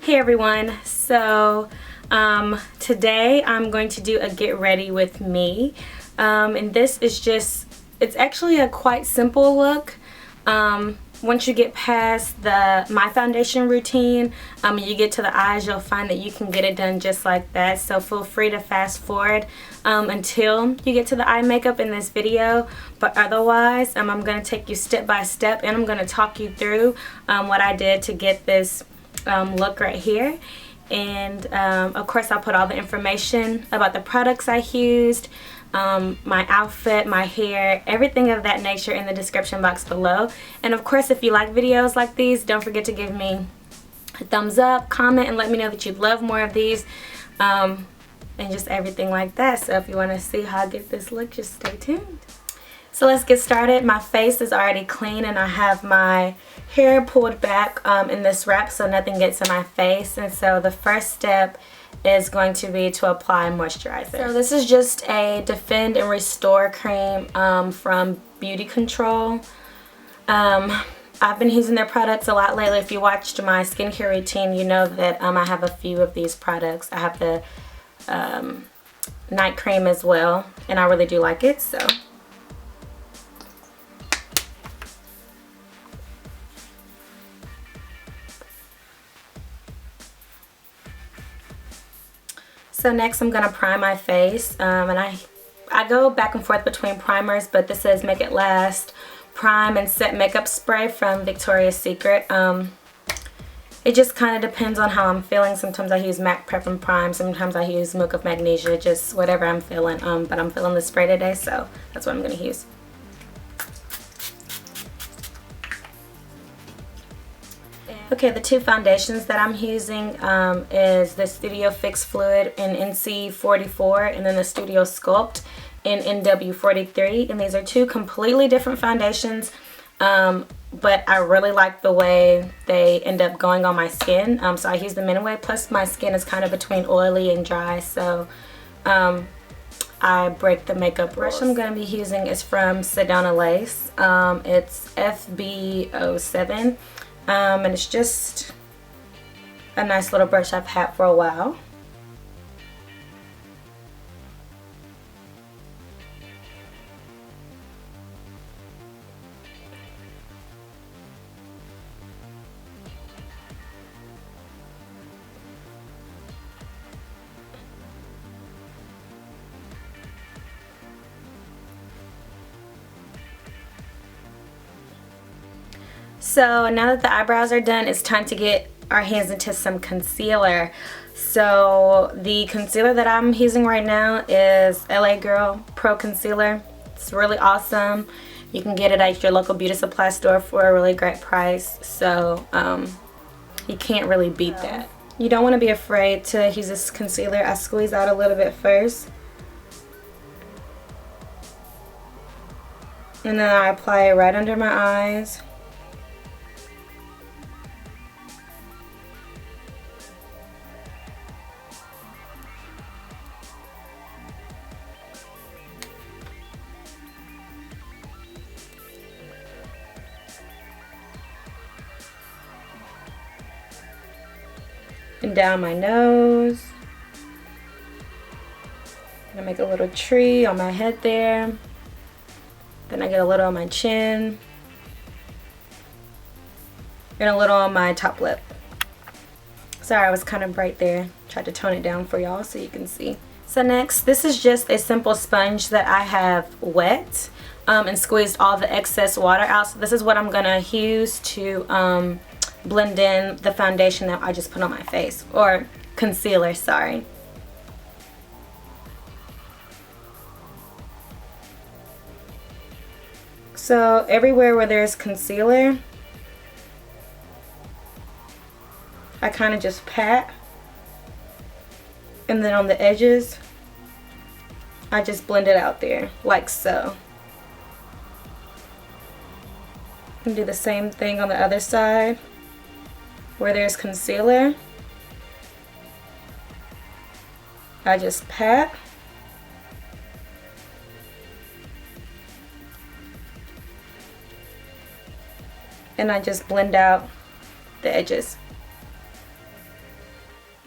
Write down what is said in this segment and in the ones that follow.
Hey everyone, today I'm going to do a get ready with me, and this is it's actually a quite simple look. Once you get past my foundation routine, you get to the eyes, you'll find that you can get it done just like that. So feel free to fast forward until you get to the eye makeup in this video. But otherwise, I'm going to take you step by step, and I'm going to talk you through what I did to get this look right here. And of course, I'll put all the information about the products I used, my outfit, my hair, everything of that nature in the description box below. And of course, if you like videos like these, don't forget to give me a thumbs up, comment, and let me know that you'd love more of these, and just everything like that. So if you want to see how I get this look, just stay tuned. So let's get started. My face is already clean, and I have my hair pulled back in this wrap so nothing gets in my face. And so the first step is going to be to apply moisturizer. So this is just a Defend and Restore cream from Beauty Control. I've been using their products a lot lately. If you watched my skincare routine, you know that I have a few of these products. I have the night cream as well, and I really do like it. So next I'm going to prime my face, and I go back and forth between primers, but this is Make It Last Prime and Set Makeup Spray from Victoria's Secret. It just kind of depends on how I'm feeling. Sometimes I use MAC Prep and Prime, sometimes I use Milk of Magnesia, just whatever I'm feeling, but I'm feeling the spray today, so that's what I'm going to use. Okay, the two foundations that I'm using is the Studio Fix Fluid in NC44 and then the Studio Sculpt in NW43. And these are two completely different foundations, but I really like the way they end up going on my skin. So I use them anyway, plus my skin is kind of between oily and dry, so I break the makeup rules. The brush I'm going to be using is from Sedona Lace. It's FB07. And it's just a nice little brush I've had for a while. So now that the eyebrows are done, it's time to get our hands into some concealer. So the concealer that I'm using right now is LA Girl Pro Concealer. It's really awesome. You can get it at your local beauty supply store for a really great price. So you can't really beat that. You don't want to be afraid to use this concealer. I squeeze out a little bit first, and then I apply it right under my eyes. And down my nose. And I make a little tree on my head there. Then I get a little on my chin. And a little on my top lip. Sorry, I was kind of bright there. Tried to tone it down for y'all so you can see. So next, this is just a simple sponge that I have wet and squeezed all the excess water out. So this is what I'm gonna use to blend in the foundation that I just put on my face, or concealer, sorry. So everywhere where there's concealer, I kind of just pat, and then on the edges I just blend it out there like so. And do the same thing on the other side. Where there's concealer, I just pat, and I just blend out the edges.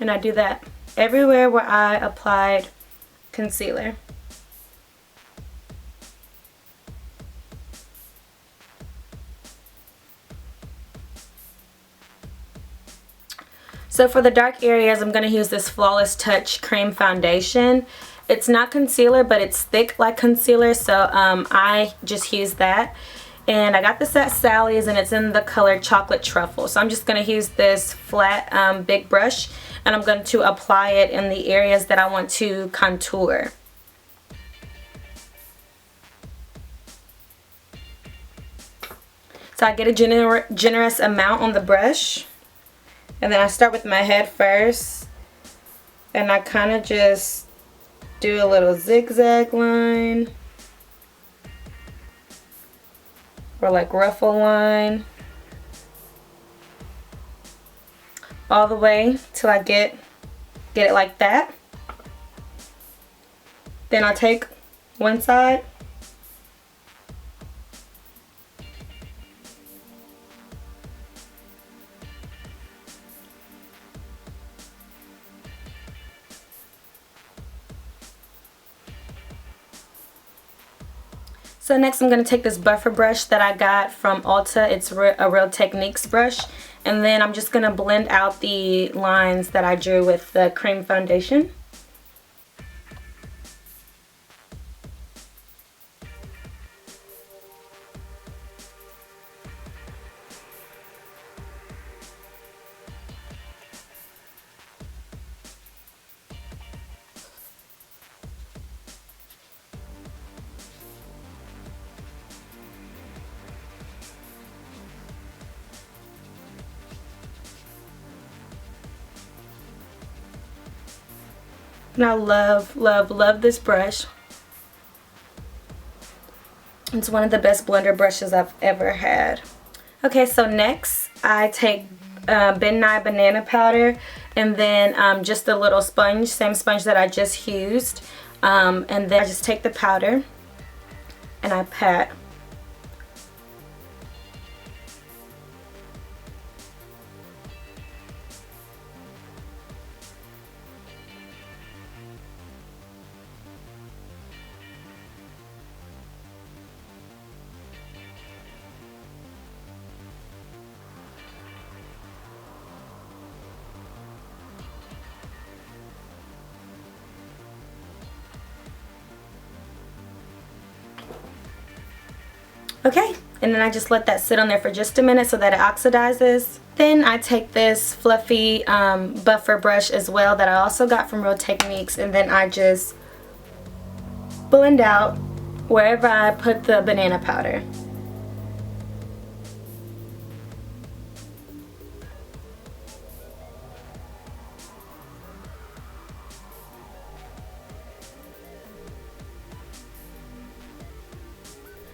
And I do that everywhere where I applied concealer. So for the dark areas, I'm going to use this Flawless Touch Cream Foundation. It's not concealer, but it's thick like concealer, so I just use that. And I got this at Sally's, and it's in the color Chocolate Truffle. So I'm just going to use this flat big brush, and I'm going to apply it in the areas that I want to contour. So I get a generous amount on the brush. And then I start with my head first, and I kind of just do a little zigzag line or like ruffle line all the way till I get it like that. Then I'll take one side So next I'm going to take this buffer brush that I got from Ulta. It's a Real Techniques brush. And then I'm just going to blend out the lines that I drew with the cream foundation. And I love, love, love this brush. It's one of the best blender brushes I've ever had. Okay, so next I take Ben Nye banana powder, and then just a little sponge, same sponge that I just used. And then I just take the powder and I pat. Okay, and then I just let that sit on there for just a minute so that it oxidizes. Then I take this fluffy buffer brush as well that I also got from Real Techniques, and then I just blend out wherever I put the banana powder.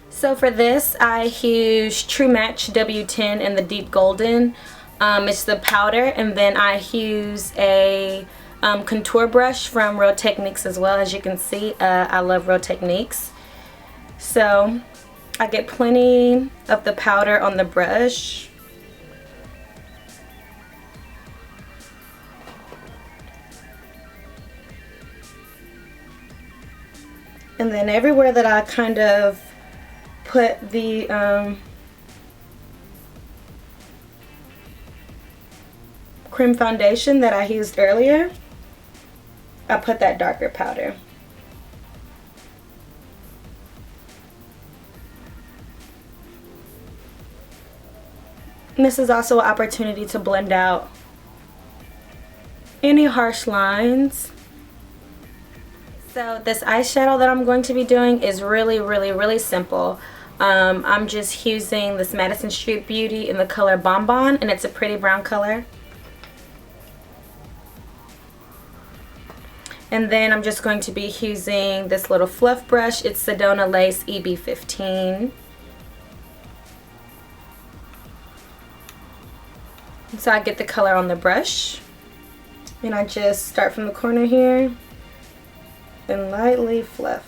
So for this, I use True Match W10 in the deep golden. It's the powder, and then I use a contour brush from Real Techniques as well. As you can see, I love Real Techniques. So I get plenty of the powder on the brush. And then everywhere that I kind of put the cream foundation that I used earlier, I put that darker powder. And this is also an opportunity to blend out any harsh lines. So this eyeshadow that I'm going to be doing is really, really, really simple. I'm just using this Madison Street Beauty in the color Bonbon, and it's a pretty brown color. And then I'm just going to be using this little fluff brush. It's Sedona Lace EB15. So I get the color on the brush, and I just start from the corner here and lightly fluff.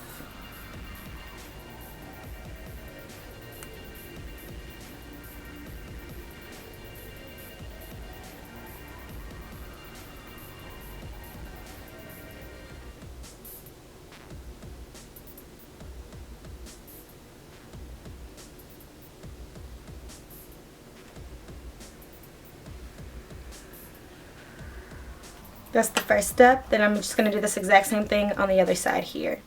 That's the first step. Then I'm just going to do this exact same thing on the other side here.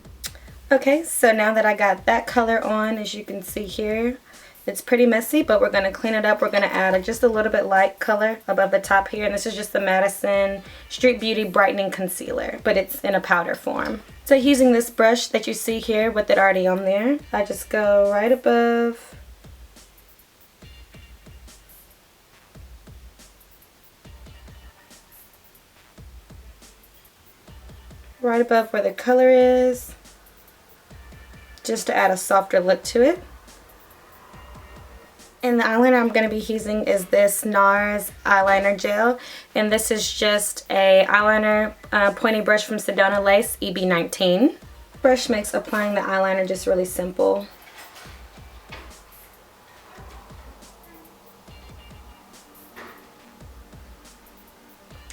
Okay, so now that I got that color on, as you can see here, it's pretty messy, but we're going to clean it up. We're going to add just a little bit light color above the top here, and this is just the Madison Street Beauty Brightening Concealer, but it's in a powder form. So using this brush that you see here with it already on there, I just go right above where the color is, just to add a softer look to it. And the eyeliner I'm going to be using is this NARS eyeliner gel, and this is just a eyeliner pointy brush from Sedona Lace EB19. Brush makes applying the eyeliner just really simple.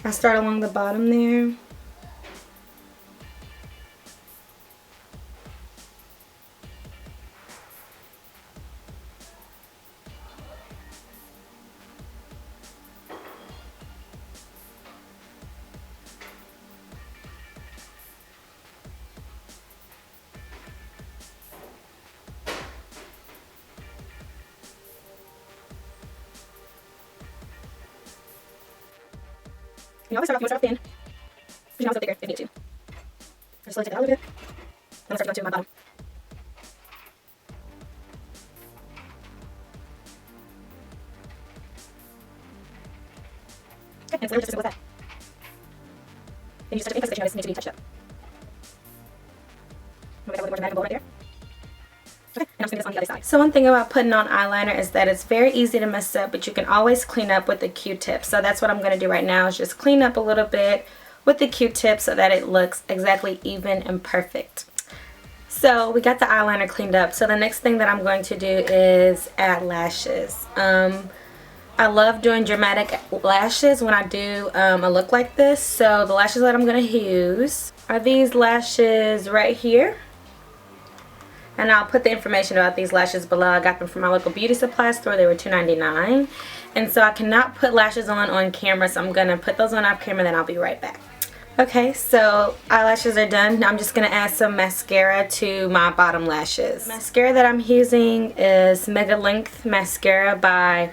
I start along the bottom there. You can always start off thin. You can always go thicker if you need to. I just slowly take it out a little bit. Then I'll start to go to my bottom. Okay, and it's literally just as simple as that. Then you just touch it in because you know this needs to be touched up. We'll get a little bit more dramatic bowl right there. Okay, and I'm just going to do this on the other side. So one thing about putting on eyeliner is that it's very easy to mess up, but you can always clean up with the Q-tip. So that's what I'm going to do right now, is just clean up a little bit with the Q-tip so that it looks exactly even and perfect. So we got the eyeliner cleaned up. So the next thing that I'm going to do is add lashes. I love doing dramatic lashes when I do a look like this. So the lashes that I'm going to use are these lashes right here. And I'll put the information about these lashes below. I got them from my local beauty supply store. They were $2.99. And so I cannot put lashes on camera, so I'm going to put those on off camera, then I'll be right back. Okay, so eyelashes are done. Now I'm just going to add some mascara to my bottom lashes. The mascara that I'm using is Mega Length Mascara by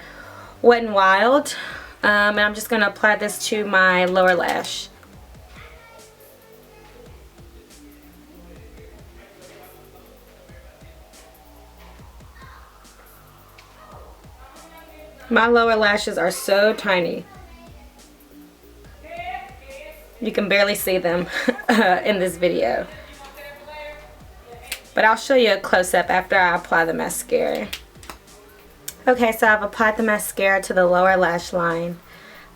Wet n Wild. And I'm just going to apply this to my lower lash. My lower lashes are so tiny. You can barely see them in this video. But I'll show you a close-up after I apply the mascara. Okay, so I've applied the mascara to the lower lash line.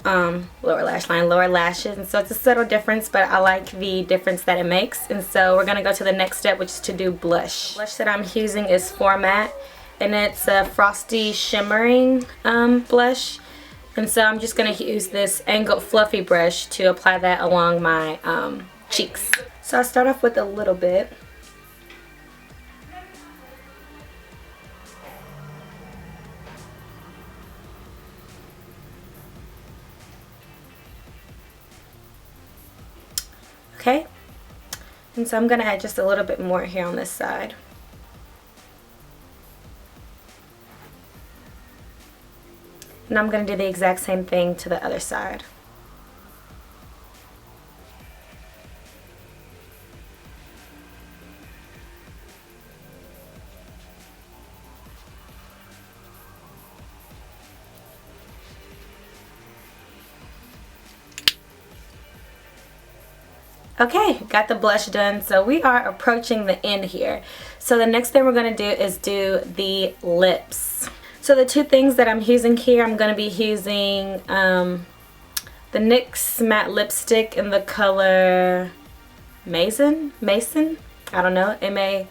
Lower lashes. And so it's a subtle difference, but I like the difference that it makes. And so we're going to go to the next step, which is to do blush. The blush that I'm using is Format. And it's a frosty shimmering blush, and so I'm just going to use this angled fluffy brush to apply that along my cheeks. So I'll start off with a little bit. Okay, and so I'm going to add just a little bit more here on this side. And I'm going to do the exact same thing to the other side. Okay, got the blush done. So we are approaching the end here. So the next thing we're going to do is do the lips. So the two things that I'm using here, I'm going to be using the NYX matte lipstick in the color Mason, I don't know, M-A-I-S-O-N,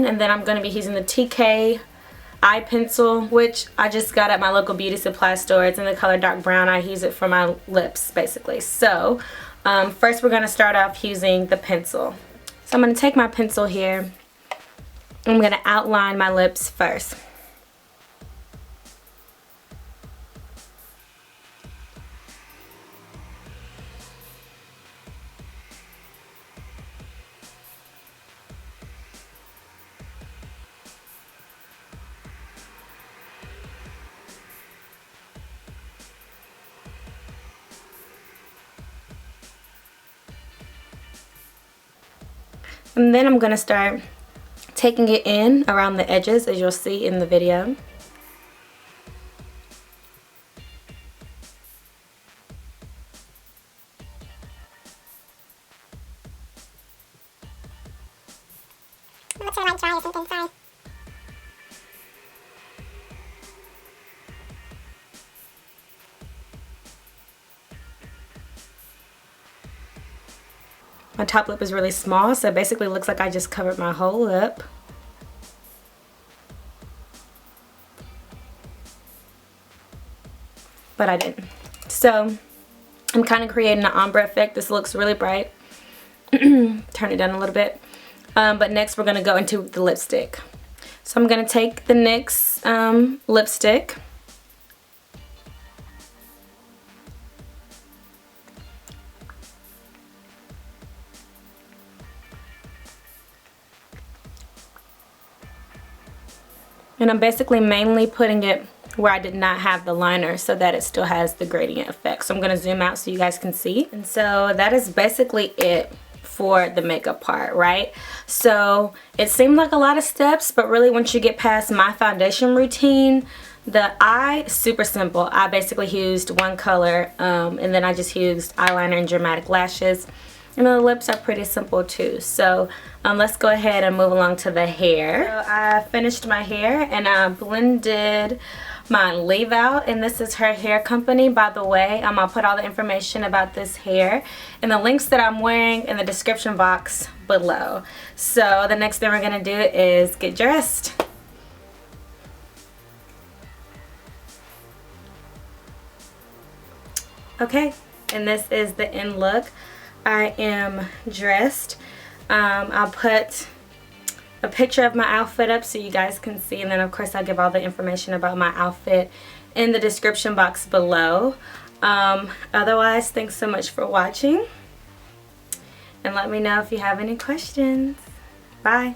and then I'm going to be using the TK eye pencil, which I just got at my local beauty supply store. It's in the color dark brown. I use it for my lips basically. So first we're going to start off using the pencil. So I'm going to take my pencil here. I'm going to outline my lips first. And then I'm going to start taking it in around the edges, as you'll see in the video. It looks like dry or something, sorry. My top lip is really small, so it basically looks like I just covered my whole lip. But I didn't. So I'm kind of creating an ombre effect. This looks really bright. Turn it down a little bit. But next we're going to go into the lipstick. So I'm going to take the NYX lipstick. And I'm basically mainly putting it where I did not have the liner so that it still has the gradient effect. So I'm going to zoom out so you guys can see. And so that is basically it for the makeup part, right? So it seemed like a lot of steps, but really once you get past my foundation routine, the eye, super simple. I basically used one color and then I just used eyeliner and dramatic lashes. And the lips are pretty simple too. So let's go ahead and move along to the hair. So I finished my hair and I blended my leave out, and this is her hair company, by the way. I'll put all the information about this hair and the links that I'm wearing in the description box below. So the next thing we're gonna do is get dressed. Okay, and this is the end look. I am dressed. I'll put a picture of my outfit up so you guys can see, and then of course I'll give all the information about my outfit in the description box below. Otherwise, thanks so much for watching, and let me know if you have any questions. Bye.